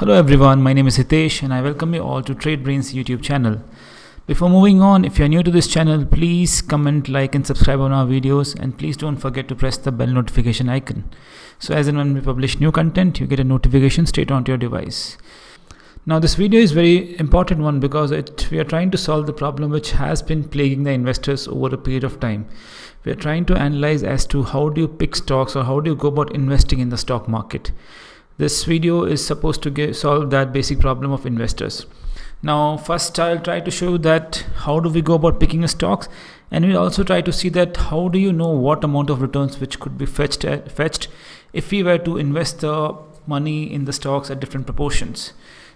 Hello everyone, my name is Hitesh and I welcome you all to TradeBrains YouTube channel. Before moving on, if you are new to this channel, please comment, like and subscribe on our videos, and please don't forget to press the bell notification icon. So as and when we publish new content, you get a notification straight onto your device. Now this video is very important one because we are trying to solve the problem which has been plaguing the investors over a period of time. We are trying to analyze as to how do you pick stocks or how do you go about investing in the stock market. This video is supposed to solve that basic problem of investors. Now first I'll try to show that how do we go about picking stocks, and we'll also try to see that how do you know what amount of returns which could be fetched if we were to invest the money in the stocks at different proportions.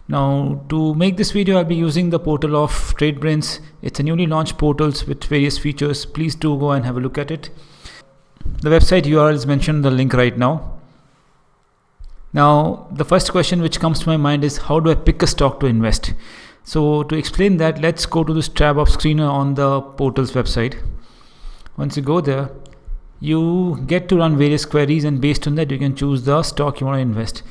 Now to make this video I'll be using the portal of TradeBrains. It's a newly launched portal with various features. Please do go and have a look at it. The website URL is mentioned in the link right now. Now the first question which comes to my mind is how do I pick a stock to invest? So to explain that, let's go to this tab of screener on the portal's website. Once you go there, you get to run various queries, and based on that you can choose the stock you want to invest.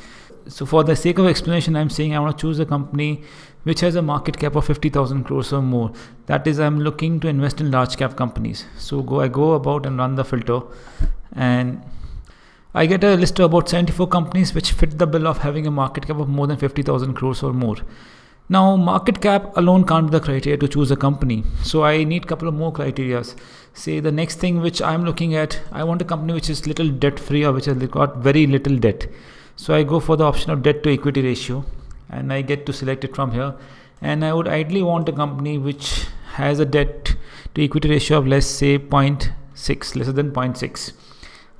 So for the sake of explanation, I'm saying I want to choose a company which has a market cap of 50,000 crores or more. That is, I'm looking to invest in large cap companies. So I go about and run the filter, and I get a list of about 74 companies which fit the bill of having a market cap of more than 50,000 crores or more. Now market cap alone can't be the criteria to choose a company. So I need a couple of more criteria. Say the next thing which I'm looking at, I want a company which is little debt free or which has got very little debt. So I go for the option of debt to equity ratio, and I get to select it from here. And I would ideally want a company which has a debt to equity ratio of less than 0.6.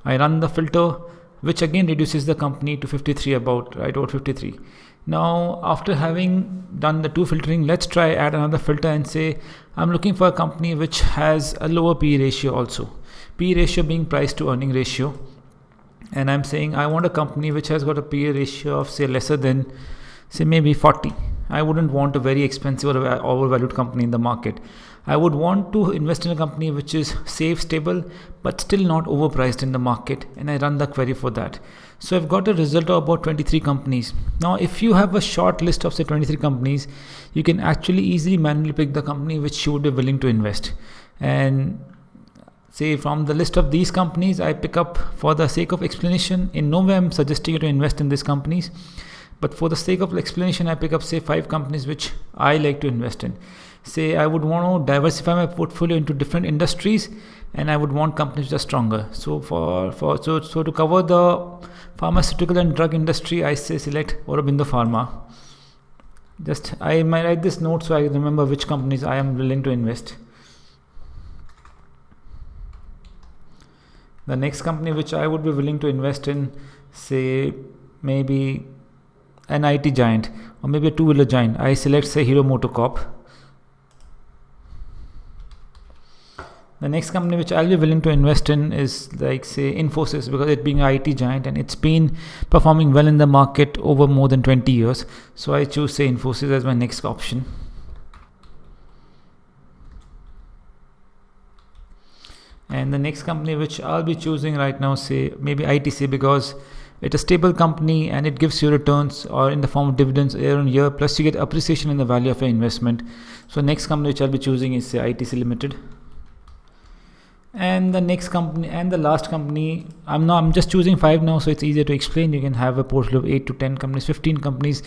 I run the filter, which again reduces the company to 53, about 53. Now after having done the two filtering, let's try add another filter and say I'm looking for a company which has a lower PE ratio also. PE ratio being price to earning ratio. And I'm saying I want a company which has got a PE ratio of say lesser than say maybe 40. I wouldn't want a very expensive or overvalued company in the market. I would want to invest in a company which is safe, stable, but still not overpriced in the market, and I run the query for that. So I've got a result of about 23 companies. Now if you have a short list of say 23 companies, you can actually easily manually pick the company which you would be willing to invest. And say from the list of these companies, I pick up, for the sake of explanation, in no way I'm suggesting you to invest in these companies, but for the sake of explanation, I pick up say 5 companies which I like to invest in. Say I would want to diversify my portfolio into different industries, and I would want companies which are stronger. So so to cover the pharmaceutical and drug industry, I say select Aurobindo Pharma. I might write this note so I remember which companies I am willing to invest. The next company which I would be willing to invest in, say maybe an IT giant or maybe a two-wheeler giant, I select say Hero MotoCorp. The next company which I'll be willing to invest in is like say Infosys, because it being an IT giant and it's been performing well in the market over more than 20 years. So I choose say Infosys as my next option. And the next company which I'll be choosing right now, say maybe ITC, because it's a stable company and it gives you returns or in the form of dividends year on year, plus you get appreciation in the value of your investment. So next company which I'll be choosing is say ITC Limited. And the next company and the last company, I'm just choosing 5 now, so it's easier to explain. You can have a portfolio of 8 to 10 companies, 15 companies,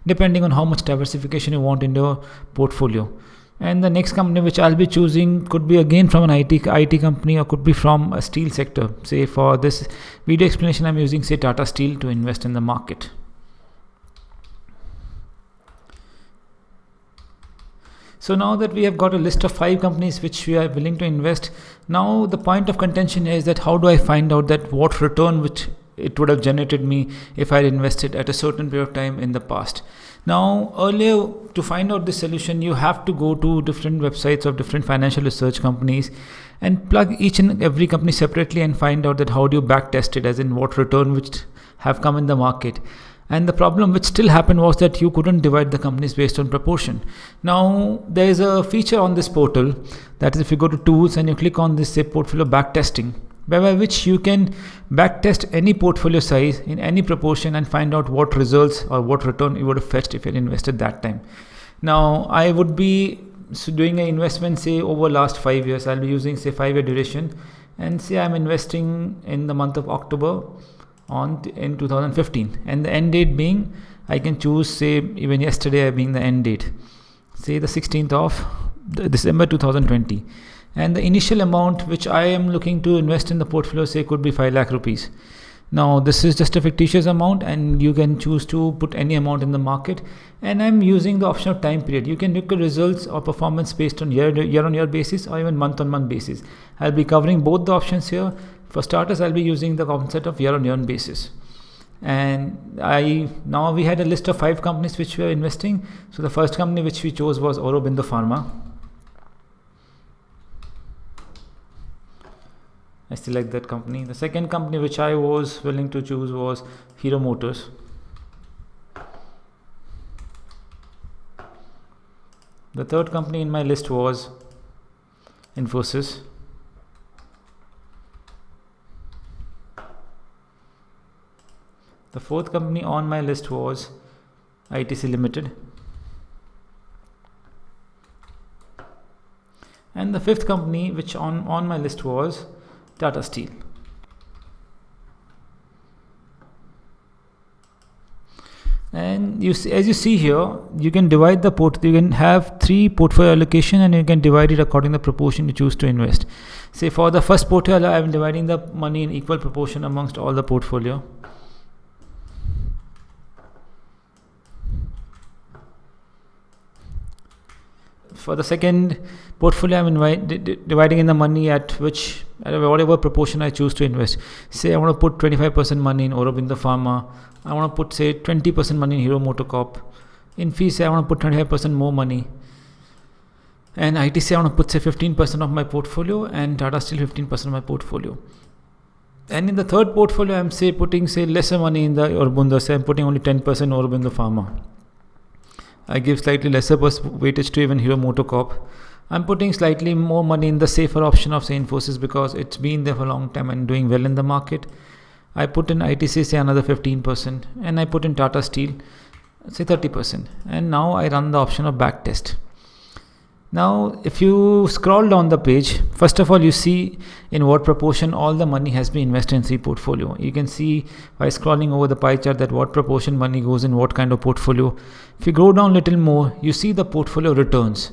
depending on how much diversification you want in your portfolio. And the next company which I'll be choosing could be again from an IT company, or could be from a steel sector. Say for this video explanation, I'm using say Tata Steel to invest in the market. So now that we have got a list of 5 companies which we are willing to invest, now the point of contention is that how do I find out that what return which it would have generated me if I had invested at a certain period of time in the past. Now earlier, to find out this solution, you have to go to different websites of different financial research companies and plug each and every company separately and find out that how do you back test it, as in what return which have come in the market. And the problem which still happened was that you couldn't divide the companies based on proportion. Now there is a feature on this portal, that is if you go to tools and you click on this say portfolio back testing, by which you can backtest any portfolio size in any proportion and find out what results or what return you would have fetched if you had invested that time. Now, I would be doing an investment, say over last 5 years. I'll be using say 5-year duration, and say I'm investing in the month of October in 2015, and the end date being, I can choose say even yesterday being the end date, say the 16th of December 2020, and the initial amount which I am looking to invest in the portfolio say could be 5 lakh rupees. Now this is just a fictitious amount, and you can choose to put any amount in the market, and I'm using the option of time period. You can look at results or performance based on year on year basis or even month on month basis. I'll be covering both the options here. For starters, I'll be using the concept of year on year basis. And now we had a list of 5 companies which we are investing. So the first company which we chose was Aurobindo Pharma. I select that company. The second company which I was willing to choose was Hero Motors. The third company in my list was Infosys. The fourth company on my list was ITC Limited. And the fifth company which on my list was Tata Steel. And as you see here, you can divide you can have 3 portfolio allocation, and you can divide it according to the proportion you choose to invest. Say for the first portfolio, I am dividing the money in equal proportion amongst all the portfolio. For the second portfolio, I'm dividing in the money at whatever proportion I choose to invest. Say I want to put 25% money in Aurobindo Pharma. I want to put say 20% money in Hero MotoCorp. In fees, say I want to put 25% more money. And ITC, I want to put say 15% of my portfolio, and Tata Steel 15% of my portfolio. And in the third portfolio, I'm putting lesser money in the Aurobindo. Say I'm putting only 10% Aurobindo Pharma. I give slightly lesser weightage to even Hero MotoCorp. I'm putting slightly more money in the safer option of say Infosys because it's been there for a long time and doing well in the market. I put in ITC say another 15%, and I put in Tata Steel say 30%. And now I run the option of backtest. Now if you scroll down the page, first of all you see in what proportion all the money has been invested in the portfolio. You can see by scrolling over the pie chart that what proportion money goes in what kind of portfolio. If you go down a little more, you see the portfolio returns.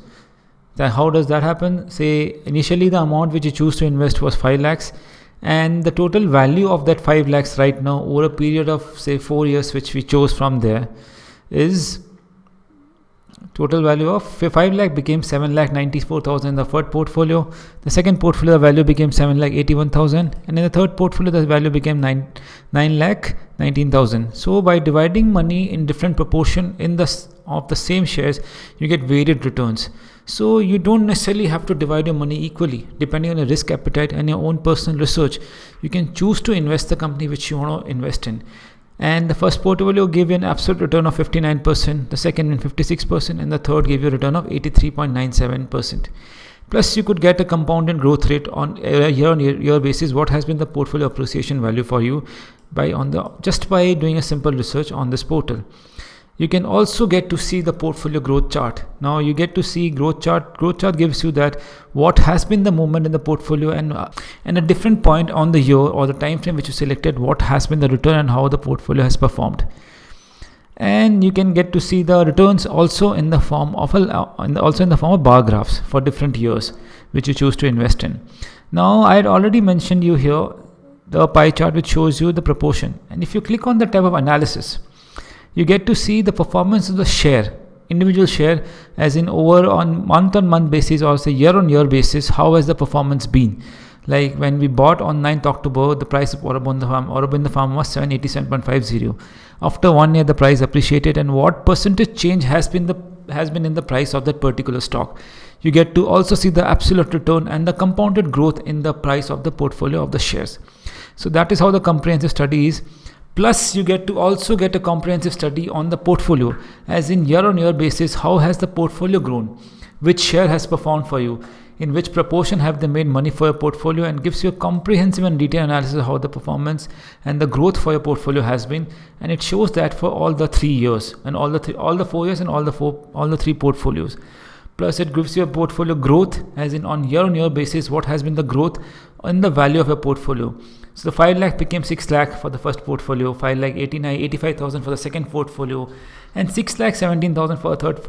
Then how does that happen? Say initially the amount which you choose to invest was 5 lakhs, and the total value of that 5 lakhs right now over a period of say 4 years which we chose from there is total value of 5 lakh became 7 lakh 94,000 in the first portfolio. The second portfolio the value became 7 lakh 81,000, and in the third portfolio the value became 9 lakh 19,000. So by dividing money in different proportion of the same shares, you get varied returns. So you don't necessarily have to divide your money equally. Depending on your risk appetite and your own personal research, you can choose to invest the company which you want to invest in. And the first portfolio gave you an absolute return of 59%, the second 56%, and the third gave you a return of 83.97%. Plus you could get a compounded growth rate on a year basis. What has been the portfolio appreciation value for you just by doing a simple research on this portal. You can also get to see the portfolio growth chart. Now you get to see growth chart. Growth chart gives you that what has been the movement in the portfolio, and a different point on the year or the time frame which you selected, what has been the return and how the portfolio has performed. And you can get to see the returns also in the form of bar graphs for different years which you choose to invest in. Now I had already mentioned you here the pie chart which shows you the proportion, and if you click on the tab of analysis, you get to see the performance of the individual share, as in over on month basis or say year on year basis. How has the performance been? Like when we bought on 9th October, the price of Aurobindo Pharma was 787.50. After 1 year, the price appreciated, and what percentage change has been in the price of that particular stock. You get to also see the absolute return and the compounded growth in the price of the portfolio of the shares. So that is how the comprehensive study is. Plus you get to also get a comprehensive study on the portfolio, as in year on year basis, how has the portfolio grown, which share has performed for you. in which proportion have they made money for your portfolio, and gives you a comprehensive and detailed analysis of how the performance and the growth for your portfolio has been. And it shows that for all the 3 years and all the 4 years and all the 3 portfolios. Plus it gives you a portfolio growth, as in on year-on-year basis what has been the growth in the value of your portfolio. So the 5 lakh became 6 lakh for the first portfolio, 5 lakh 85,000 for the second portfolio, and 6 lakh 17,000 for third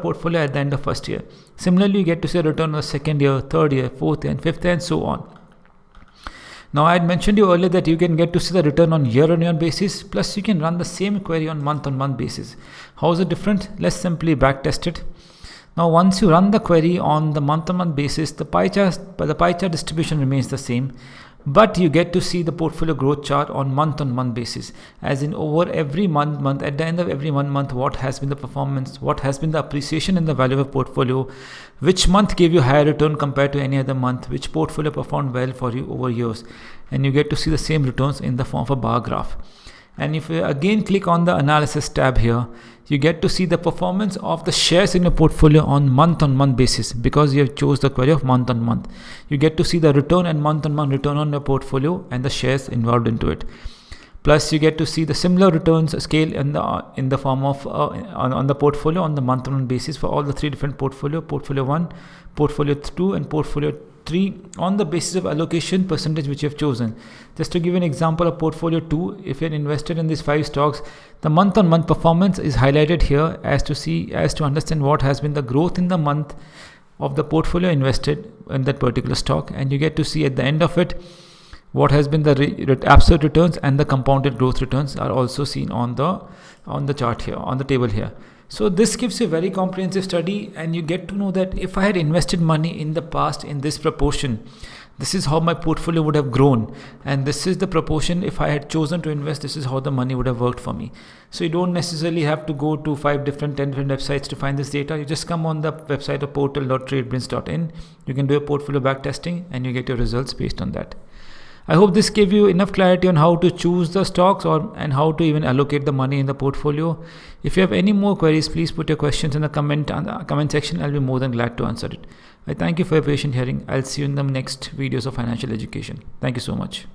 portfolio at the end of first year. Similarly, you get to see a return on the second year, third year, fourth year, and fifth year, and so on. Now I had mentioned you earlier that you can get to see the return on year-on-year basis, plus you can run the same query on month-on-month basis. How is it different? Let's simply backtest it. Now once you run the query on the month-on-month basis, the pie chart distribution remains the same, but you get to see the portfolio growth chart on month-on-month basis, as in over every month at the end of every month, what has been the performance, what has been the appreciation in the value of a portfolio, which month gave you higher return compared to any other month, which portfolio performed well for you over years, and you get to see the same returns in the form of a bar graph. And if you again click on the analysis tab here, you get to see the performance of the shares in your portfolio on month-on-month basis, because you have chose the query of month-on-month. You get to see the return and month-on-month return on your portfolio and the shares involved into it. Plus you get to see the similar returns scale in the form of on the portfolio on the month-on-month basis for all the 3 different portfolio 1, portfolio 2, and portfolio 3, on the basis of allocation percentage which you have chosen. Just to give an example of portfolio 2, if you're invested in these 5 stocks, the month-on-month performance is highlighted here as to understand what has been the growth in the month of the portfolio invested in that particular stock, and you get to see at the end of it what has been the absolute returns, and the compounded growth returns are also seen on the chart here, on the table here. So this gives you a very comprehensive study, and you get to know that if I had invested money in the past in this proportion, this is how my portfolio would have grown, and this is the proportion if I had chosen to invest, this is how the money would have worked for me. So you don't necessarily have to go to 10 different websites to find this data. You just come on the website of portal.tradebrinz.in. You can do a portfolio backtesting and you get your results based on that. I hope this gave you enough clarity on how to choose the stocks and how to even allocate the money in the portfolio. If you have any more queries, please put your questions in the comment section. I'll be more than glad to answer it. I thank you for your patient hearing. I'll see you in the next videos of financial education. Thank you so much.